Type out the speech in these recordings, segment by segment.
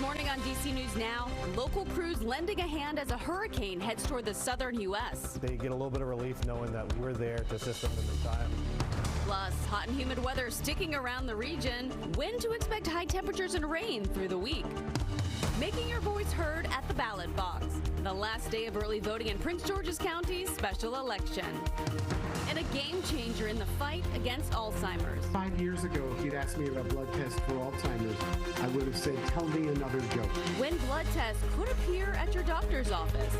morning on DC News Now. Local crews lending a hand as a hurricane heads toward the southern U.S. They get a little bit of relief knowing that we're there to assist them in their time. Plus, hot and humid weather sticking around the region. When to expect high temperatures and rain through the week. Making your voice heard at the ballot box. The last day of early voting in Prince George's County's special election. And a game changer in the fight against Alzheimer's. 5 years ago, if you'd asked me about blood tests for Alzheimer's, I would have said, tell me another joke. When blood tests could appear at your doctor's office.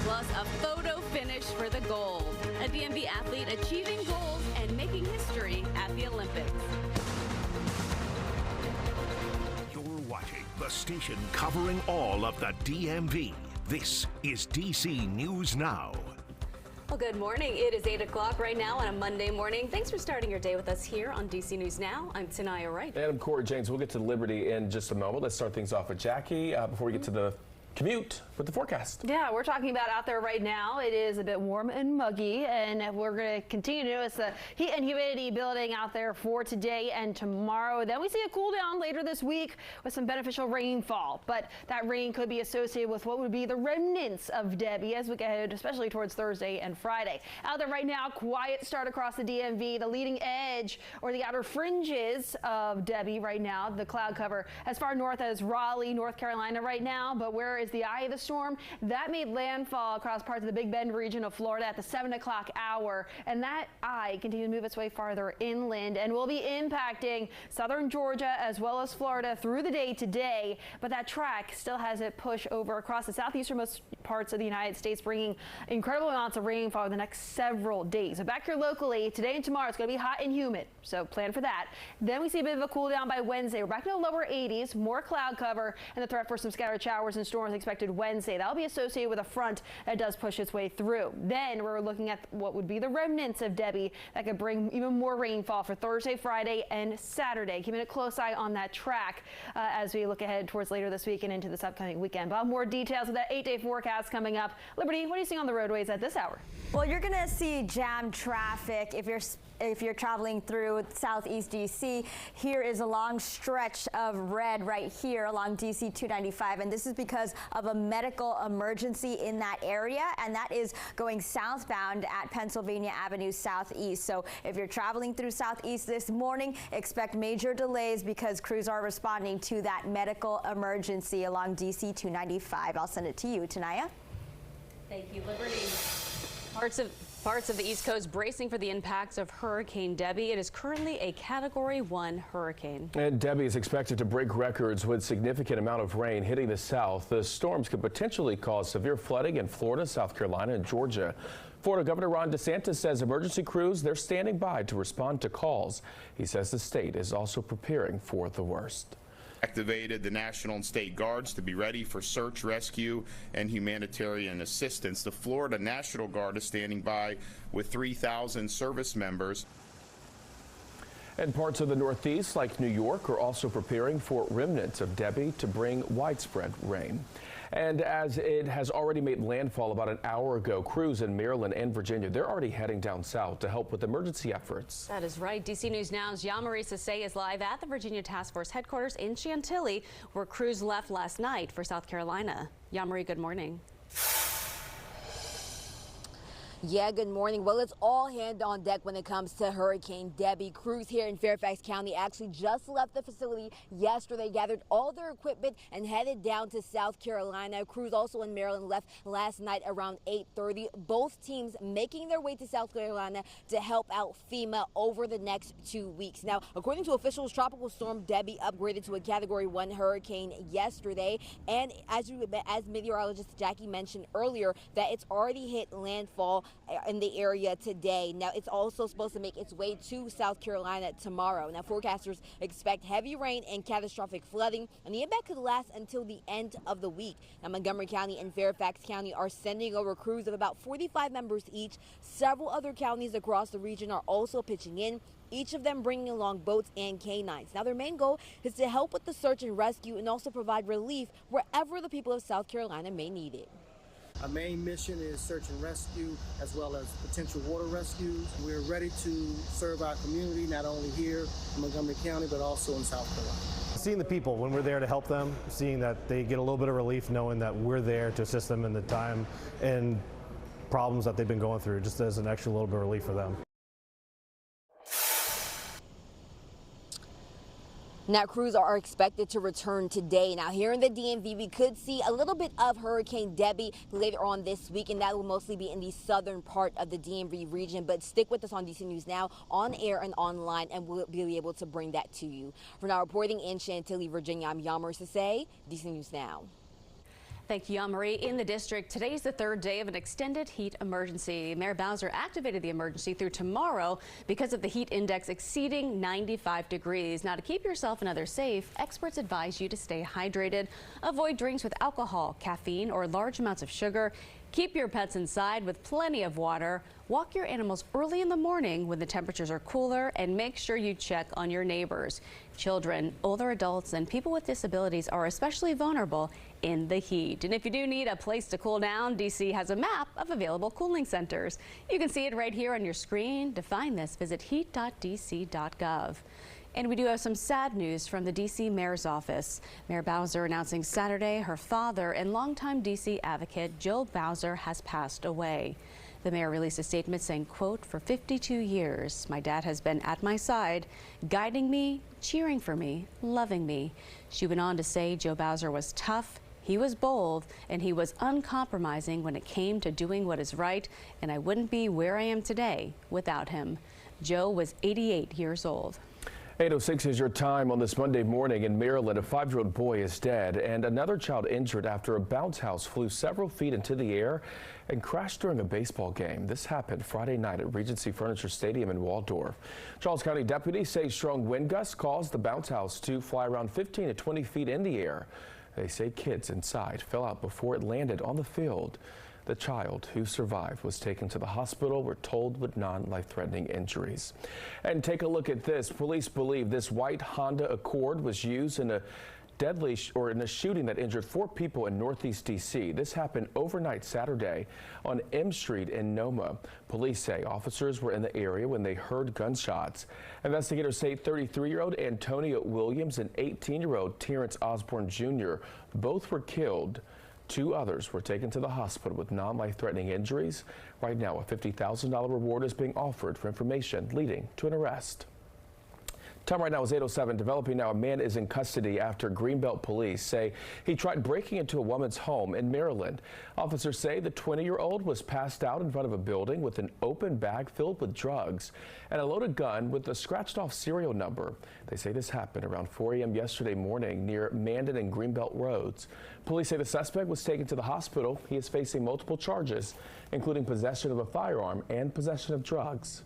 Plus, a photo finish for the gold. A DMV athlete achieving goals and making history at the Olympics. You're watching the station covering all of the DMV. This is DC News Now. Well, good morning. It is 8 o'clock right now on a Monday morning. Thanks for starting your day with us here on DC News Now. I'm Tanaya Wright. And I'm Corey James. We'll get to Liberty in just a moment. Let's start things off with Jackie before we get to the commute with the forecast. Yeah, we're talking about out there right now. It is a bit warm and muggy, and we're going to continue to notice the heat and humidity building out there for today and tomorrow. Then we see a cool down later this week with some beneficial rainfall, but that rain could be associated with what would be the remnants of Debbie as we get ahead, especially towards Thursday and Friday. Out there right now, quiet start across the DMV, the leading edge or the outer fringes of Debbie right now. The cloud cover as far north as Raleigh, North Carolina right now, but where is the eye of the storm? That made landfall across parts of the Big Bend region of Florida at the 7 o'clock hour, and that eye continues to move its way farther inland and will be impacting southern Georgia as well as Florida through the day today, but that track still has it push over across the southeasternmost parts of the United States, bringing incredible amounts of rainfall over the next several days. So back here locally, today and tomorrow, it's going to be hot and humid, so plan for that. Then we see a bit of a cool down by Wednesday. We're back to the lower 80s, more cloud cover, and the threat for some scattered showers and storms expected Wednesday. That'll be associated with a front that does push its way through. Then we're looking at what would be the remnants of Debbie that could bring even more rainfall for Thursday, Friday, and Saturday. Keeping a close eye on that track as we look ahead towards later this week and into this upcoming weekend. But more details of that 8-day forecast coming up. Liberty, what are you seeing on the roadways at this hour? Well, you're going to see jammed traffic if you're traveling through southeast DC. Here is a long stretch of red right here along DC 295, and this is because of a medical emergency in that area, and that is going southbound at Pennsylvania Avenue Southeast. So if you're traveling through southeast this morning, expect major delays because crews are responding to that medical emergency along DC 295. I'll send it to you, Tanaya. Thank you, Liberty. Parts of the East Coast bracing for the impacts of Hurricane Debbie. It is currently a Category 1 hurricane. And Debbie is expected to break records with significant amount of rain hitting the south. The storms could potentially cause severe flooding in Florida, South Carolina, and Georgia. Florida Governor Ron DeSantis says emergency crews, they're standing by to respond to calls. He says the state is also preparing for the worst. Activated the National and State Guards to be ready for search, rescue, and humanitarian assistance. The Florida National Guard is standing by with 3,000 service members. And parts of the Northeast, like New York, are also preparing for remnants of Debbie to bring widespread rain. And as it has already made landfall about an hour ago, crews in Maryland and Virginia, they're already heading down south to help with emergency efforts. That is right. DC News Now's Yamari Sase is live at the Virginia Task Force headquarters in Chantilly, where crews left last night for South Carolina. Yamari, good morning. Yeah, good morning. Well, it's all hands on deck when it comes to Hurricane Debbie. Crews here in Fairfax County actually just left the facility yesterday, gathered all their equipment and headed down to South Carolina. Crews also in Maryland left last night around 8:30. Both teams making their way to South Carolina to help out FEMA over the next 2 weeks. Now, according to officials, Tropical Storm Debbie upgraded to a Category 1 hurricane yesterday. And as meteorologist Jackie mentioned earlier, that it's already hit landfall in the area today. Now, it's also supposed to make its way to South Carolina tomorrow. Now, forecasters expect heavy rain and catastrophic flooding, and the impact could last until the end of the week. Now, Montgomery County and Fairfax County are sending over crews of about 45 members each. Several other counties across the region are also pitching in, each of them bringing along boats and canines. Now, their main goal is to help with the search and rescue and also provide relief wherever the people of South Carolina may need it. Our main mission is search and rescue as well as potential water rescues. We're ready to serve our community, not only here in Montgomery County, but also in South Carolina. just seeing the people when we're there to help them, seeing that they get a little bit of relief knowing that we're there to assist them in the time and problems that they've been going through, just as an extra little bit of relief for them. Now, crews are expected to return today. Now, here in the DMV, we could see a little bit of Hurricane Debbie later on this week, and that will mostly be in the southern part of the DMV region. But stick with us on DC News Now, on air and online, and we'll be able to bring that to you. For now, reporting in Chantilly, Virginia, I'm Yammer Sase, DC News Now. Thank you, Marie. In the district, today is the third day of an extended heat emergency. Mayor Bowser activated the emergency through tomorrow because of the heat index exceeding 95 degrees. Now, to keep yourself and others safe, experts advise you to stay hydrated, avoid drinks with alcohol, caffeine, or large amounts of sugar. Keep your pets inside with plenty of water. Walk your animals early in the morning when the temperatures are cooler, and make sure you check on your neighbors. Children, older adults, and people with disabilities are especially vulnerable in the heat. And if you do need a place to cool down, DC has a map of available cooling centers. You can see it right here on your screen. To find this, visit heat.dc.gov. And we do have some sad news from the D.C. Mayor's office. Mayor Bowser announcing Saturday her father and longtime D.C. advocate Joe Bowser has passed away. The mayor released a statement saying, quote, "For 52 years, my dad has been at my side, guiding me, cheering for me, loving me." She went on to say Joe Bowser was tough, he was bold, and he was uncompromising when it came to doing what is right, and I wouldn't be where I am today without him. Joe was 88 years old. 8:06 is your time on this Monday morning. In Maryland, a 5-year-old boy is dead and another child injured after a bounce house flew several feet into the air and crashed during a baseball game. This happened Friday night at Regency Furniture Stadium in Waldorf. Charles County deputies say strong wind gusts caused the bounce house to fly around 15 to 20 feet in the air. They say kids inside fell out before it landed on the field. The child who survived was taken to the hospital, we're told, with non-life-threatening injuries. And take a look at this. Police believe this white Honda Accord was used in a shooting that injured 4 people in Northeast D.C. This happened overnight Saturday on M Street in Noma. Police say officers were in the area when they heard gunshots. Investigators say 33-year-old Antonio Williams and 18-year-old Terrence Osborne Jr. both were killed. 2 others were taken to the hospital with non-life-threatening injuries. Right now, a $50,000 reward is being offered for information leading to an arrest. Time right now is 8:07. Developing now, a man is in custody after Greenbelt police say he tried breaking into a woman's home in Maryland. Officers say the 20-year-old was passed out in front of a building with an open bag filled with drugs and a loaded gun with a scratched off serial number. They say this happened around 4 a.m. yesterday morning near Mandan and Greenbelt roads. Police say the suspect was taken to the hospital. He is facing multiple charges, including possession of a firearm and possession of drugs.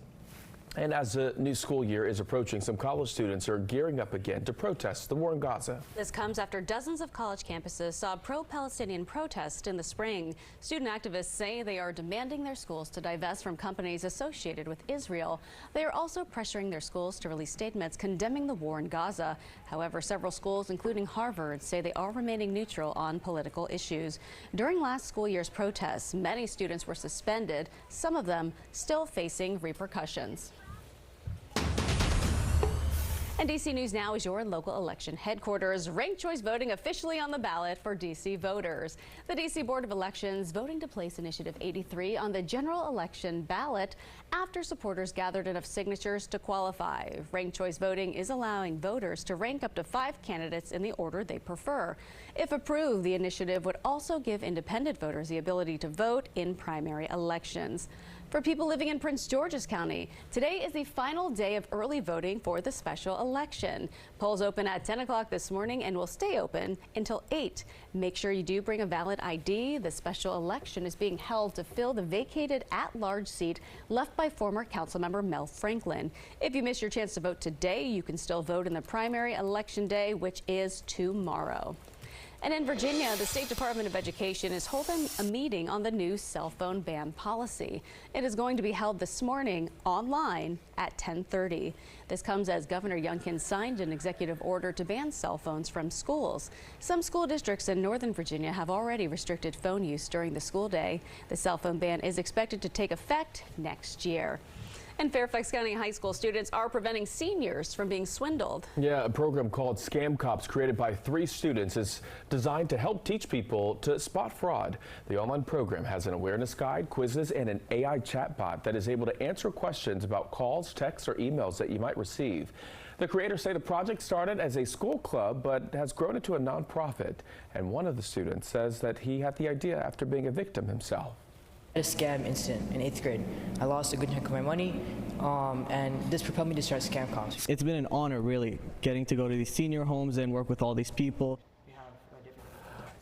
And as the new school year is approaching, some college students are gearing up again to protest the war in Gaza. This comes after dozens of college campuses saw pro-Palestinian protests in the spring. Student activists say they are demanding their schools to divest from companies associated with Israel. They are also pressuring their schools to release statements condemning the war in Gaza. However, several schools, including Harvard, say they are remaining neutral on political issues. During last school year's protests, many students were suspended, some of them still facing repercussions. And DC News Now is your local election headquarters. Ranked choice voting officially on the ballot for DC voters. The DC Board of Elections voting to place Initiative 83 on the general election ballot after supporters gathered enough signatures to qualify. Ranked choice voting is allowing voters to rank up to 5 candidates in the order they prefer. If approved, the initiative would also give independent voters the ability to vote in primary elections. For people living in Prince George's County, today is the final day of early voting for the special election. Polls open at 10 o'clock this morning and will stay open until 8. Make sure you do bring a valid ID. The special election is being held to fill the vacated at-large seat left by former Councilmember Mel Franklin. If you miss your chance to vote today, you can still vote in the primary election day, which is tomorrow. And in Virginia, the State Department of Education is holding a meeting on the new cell phone ban policy. It is going to be held this morning online at 10:30. This comes as Governor Youngkin signed an executive order to ban cell phones from schools. Some school districts in Northern Virginia have already restricted phone use during the school day. The cell phone ban is expected to take effect next year. And Fairfax County high school students are preventing seniors from being swindled. Yeah, a program called Scam Cops, created by 3 students, is designed to help teach people to spot fraud. The online program has an awareness guide, quizzes, and an AI chatbot that is able to answer questions about calls, texts, or emails that you might receive. The creators say the project started as a school club but has grown into a nonprofit. And one of the students says that he had the idea after being a victim himself. A scam incident in 8th grade. I lost a good chunk of my money, and this propelled me to start Scam Cops. It's been an honor, really, getting to go to these senior homes and work with all these people.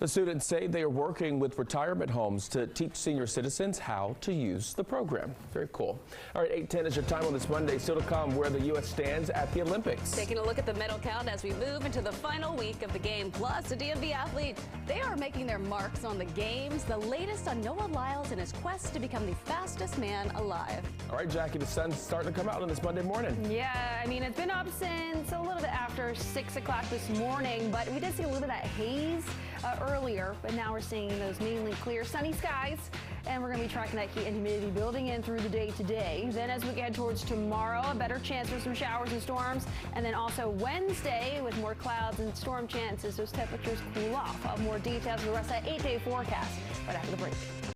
The students say they are working with retirement homes to teach senior citizens how to use the program. Very cool. All right, 8:10 is your time on this Monday. Still to come, where the U.S. stands at the Olympics. Taking a look at the medal count as we move into the final week of the game. Plus, a DMV athlete, they are making their marks on the games. The latest on Noah Lyles in his quest to become the fastest man alive. All right, Jackie, the sun's starting to come out on this Monday morning. Yeah, I mean, it's been up since a little bit after 6 o'clock this morning, but we did see a little bit of that haze earlier, but now we're seeing those mainly clear sunny skies, and we're going to be tracking that heat and humidity building in through the day today. Then as we head towards tomorrow, a better chance for some showers and storms, and then also Wednesday with more clouds and storm chances, those temperatures cool off. More details of the rest of that 8-day forecast right after the break.